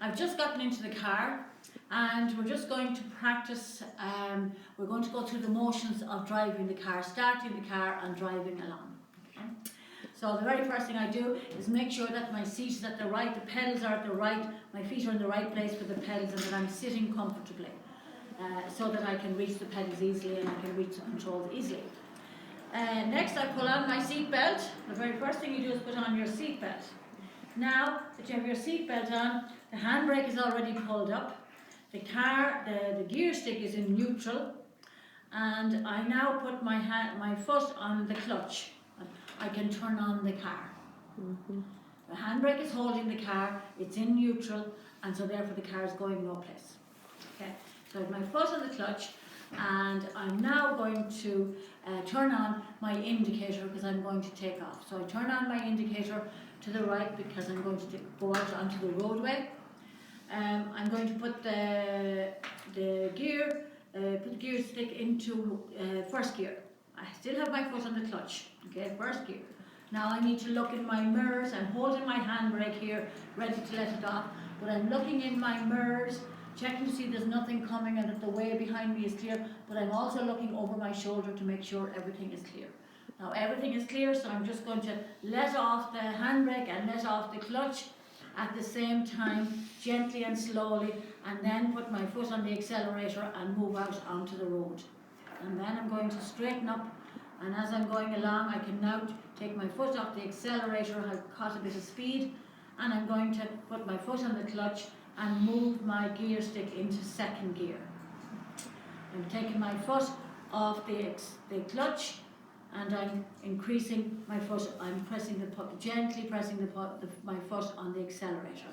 I've just gotten into the car and we're just going to practice, we're going to go through the motions of driving the car, starting the car and driving along. Okay? So the very first thing I do is make sure that my seat is at the right, the pedals are at the right, my feet are in the right place for the pedals, and that I'm sitting comfortably so that I can reach the pedals easily and I can reach the controls easily. Next I pull on my seat belt. The very first thing you do is put on your seat belt. Now that you have your seat belt on, the handbrake is already pulled up, the gear stick is in neutral, and I now put my foot on the clutch. I can turn on the car. The handbrake is holding the car, it's in neutral, and so therefore the car is going no place. Okay. So I have my foot on the clutch, and I'm now going to turn on my indicator because I'm going to take off. So I turn on my indicator to the right because I'm going to go out onto the roadway. I'm going to put the gear stick into first gear. I still have my foot on the clutch. Okay, first gear. Now I need to look in my mirrors. I'm holding my handbrake here, ready to let it off, but I'm looking in my mirrors, checking to see there's nothing coming and that the way behind me is clear, but I'm also looking over my shoulder to make sure everything is clear. Now everything is clear, so I'm just going to let off the handbrake and let off the clutch at the same time, gently and slowly, and then put my foot on the accelerator and move out onto the road. And then I'm going to straighten up, and as I'm going along I can now take my foot off the accelerator. I've caught a bit of speed, and I'm going to put my foot on the clutch and move my gear stick into second gear. I'm taking my foot off the clutch, and I'm increasing my foot. I'm gently pressing my foot on the accelerator,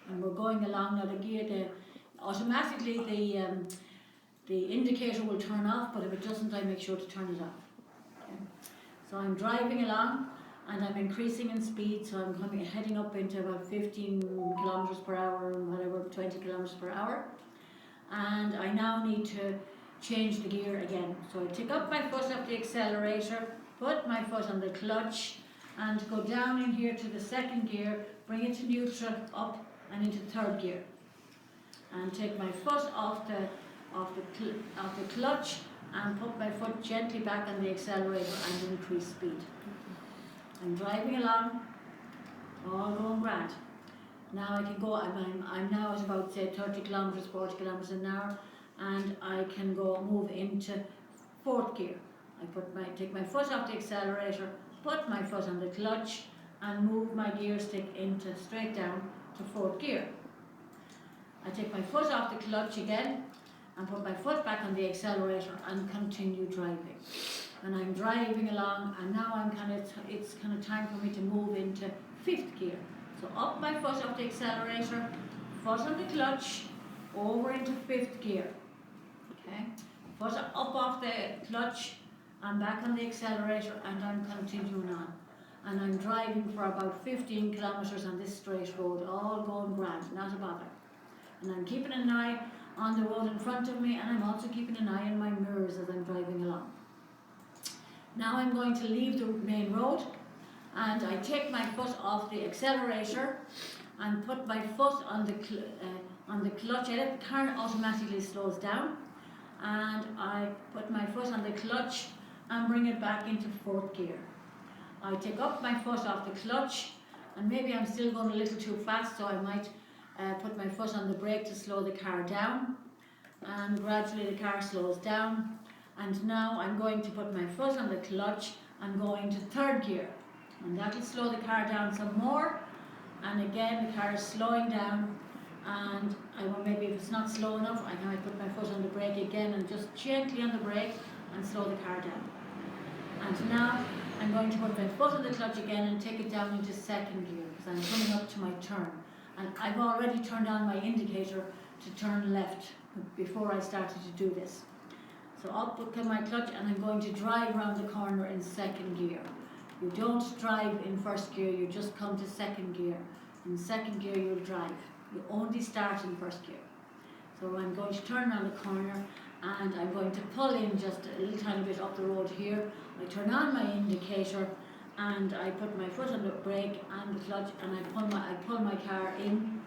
and we're going along now. Automatically the indicator will turn off, but if it doesn't, I make sure to turn it off. Okay. So I'm driving along, and I'm increasing in speed, so I'm heading up into about 15 kilometers per hour, whatever, 20 kilometers per hour. And I now need to change the gear again. So I take up my foot off the accelerator, put my foot on the clutch, and go down in here to the second gear, bring it to neutral, up and into third gear. And take my foot off the clutch and put my foot gently back on the accelerator and increase speed. I'm driving along, all going grand. Now I can go, I'm now at about say 30 kilometers, 40 kilometers an hour, and I can move into fourth gear. I take my foot off the accelerator, put my foot on the clutch, and move my gear stick into straight down to fourth gear. I take my foot off the clutch again and put my foot back on the accelerator and continue driving. And I'm driving along, and now it's kind of time for me to move into fifth gear. So up my foot off the accelerator, foot on the clutch, over into fifth gear. Okay, foot up off the clutch and back on the accelerator, and I'm continuing on. And I'm driving for about 15 kilometers on this straight road, all going grand, not a bother. And I'm keeping an eye on the road in front of me, and I'm also keeping an eye on my mirrors as I'm driving along. Now I'm going to leave the main road, and I take my foot off the accelerator and put my foot on the clutch. I let the car automatically slows down, and I put my foot on the clutch and bring it back into fourth gear. I take up my foot off the clutch, and maybe I'm still going a little too fast, so I might put my foot on the brake to slow the car down, and gradually the car slows down. And now I'm going to put my foot on the clutch and go into third gear, and that will slow the car down some more. And again the car is slowing down, and maybe if it's not slow enough, I might put my foot on the brake again and just gently on the brake and slow the car down. And now I'm going to put my foot on the clutch again and take it down into second gear because I'm coming up to my turn. And I've already turned on my indicator to turn left before I started to do this. So up with my clutch, and I'm going to drive around the corner in second gear. You don't drive in first gear, you just come to second gear. In second gear you'll drive. You only start in first gear. So I'm going to turn around the corner, and I'm going to pull in just a little tiny bit up the road here. I turn on my indicator, and I put my foot on the brake and the clutch, and I pull my car in,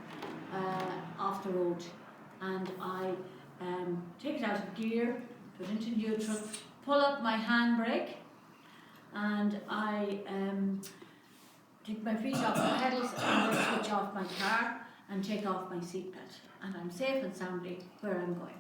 road, and I take it out of gear, put it into neutral, pull up my handbrake, and I take my feet off the pedals and I switch off my car and take off my seatbelt, and I'm safe and soundly where I'm going.